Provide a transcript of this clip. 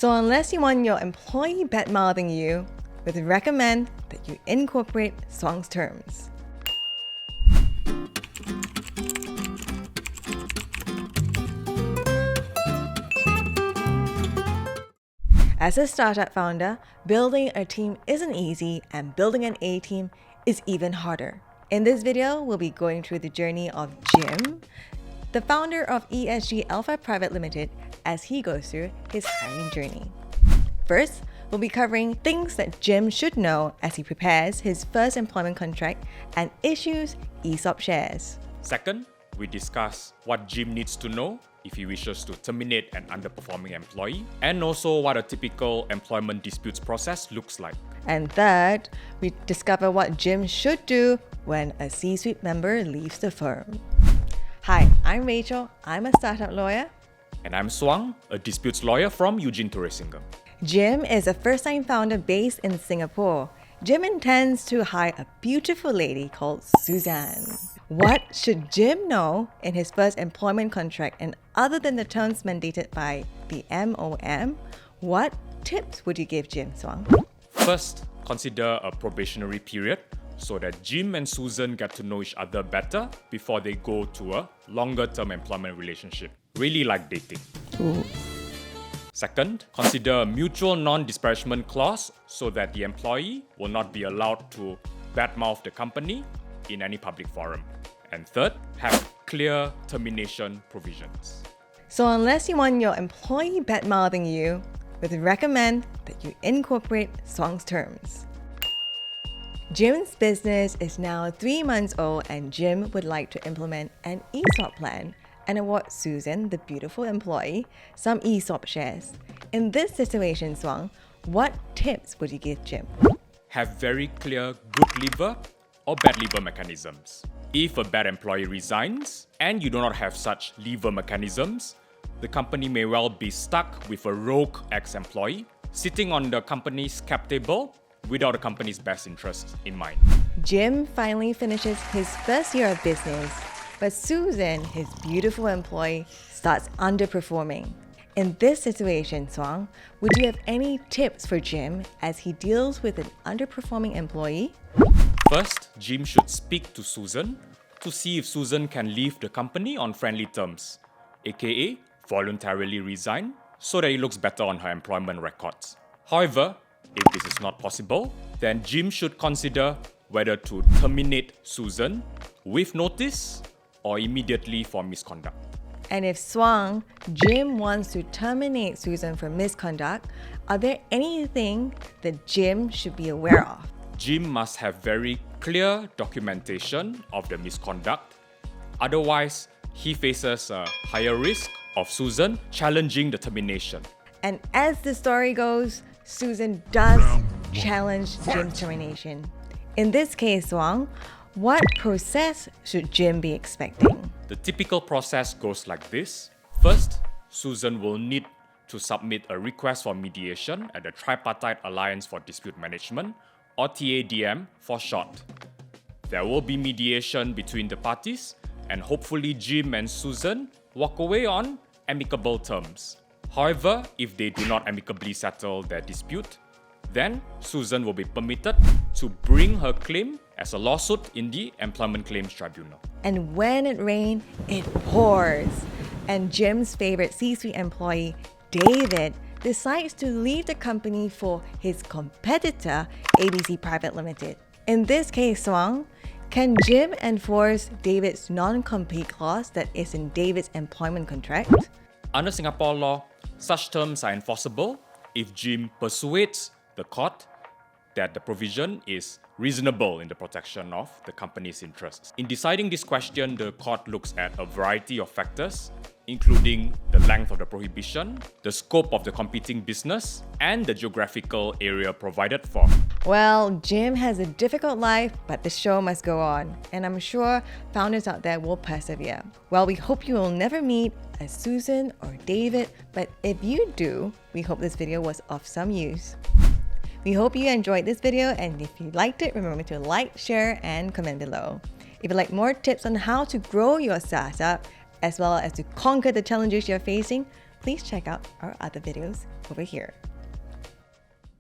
So unless you want your employee bad-mouthing you, we'd recommend that you incorporate Suang's terms. As a startup founder, building a team isn't easy, and building an A team is even harder. In this video, we'll be going through the journey of Jim, the founder of ESG Alpha Private Limited, as he goes through his hiring journey. First, we'll be covering things that Jim should know as he prepares his first employment contract and issues ESOP shares. Second, we discuss what Jim needs to know if he wishes to terminate an underperforming employee, and also what a typical employment disputes process looks like. And third, we discover what Jim should do when a C-suite member leaves the firm. Hi, I'm Rachel. I'm a startup lawyer. And I'm Suang, a disputes lawyer from Eugene Turasingham. Jim is a first-time founder based in Singapore. Jim intends to hire a beautiful lady called Suzanne. What should Jim know in his first employment contract? And other than the terms mandated by the MOM, what tips would you give Jim, Suang? First, consider a probationary period so that Jim and Susan get to know each other better before they go to a longer-term employment relationship, really like dating. Ooh. Second, consider a mutual non-disparagement clause so that the employee will not be allowed to badmouth the company in any public forum. And third, have clear termination provisions. So unless you want your employee bad-mouthing you, we'd recommend that you incorporate Suang's terms. Jim's business is now 3 months old, and Jim would like to implement an ESOP plan and award Susan, the beautiful employee, some ESOP shares. In this situation, Suang, what tips would you give Jim? Have very clear good leaver or bad leaver mechanisms. If a bad employee resigns and you do not have such leaver mechanisms, the company may well be stuck with a rogue ex-employee sitting on the company's cap table without the company's best interests in mind. Jim finally finishes his first year of business, but Susan, his beautiful employee, starts underperforming. In this situation, Suang, would you have any tips for Jim as he deals with an underperforming employee? First, Jim should speak to Susan to see if Susan can leave the company on friendly terms, aka voluntarily resign, so that it looks better on her employment records. However, if this is not possible, then Jim should consider whether to terminate Susan with notice or immediately for misconduct. And if Suang, Jim wants to terminate Susan for misconduct, are there anything that Jim should be aware of? Jim must have very clear documentation of the misconduct. Otherwise, he faces a higher risk of Susan challenging the termination. And as the story goes, Susan does challenge Jim's termination. In this case, Suang, what process should Jim be expecting? The typical process goes like this. First, Susan will need to submit a request for mediation at the Tripartite Alliance for Dispute Management, or TADM for short. There will be mediation between the parties, and hopefully Jim and Susan walk away on amicable terms. However, if they do not amicably settle their dispute, then Susan will be permitted to bring her claim as a lawsuit in the Employment Claims Tribunal. And when it rains, it pours. And Jim's favorite C-suite employee, David, decides to leave the company for his competitor, ABC Private Limited. In this case, Suang, can Jim enforce David's non-compete clause that is in David's employment contract? Under Singapore law, such terms are enforceable if Jim persuades the court that the provision is reasonable in the protection of the company's interests. In deciding this question, the court looks at a variety of factors, including the length of the prohibition, the scope of the competing business, and the geographical area provided for. Well, Jim has a difficult life, but the show must go on, and I'm sure founders out there will persevere. Well, we hope you will never meet a Susan or David, but if you do, we hope this video was of some use. We hope you enjoyed this video, and if you liked it, remember to like, share, and comment below. If you'd like more tips on how to grow your startup, as well as to conquer the challenges you're facing, please check out our other videos over here.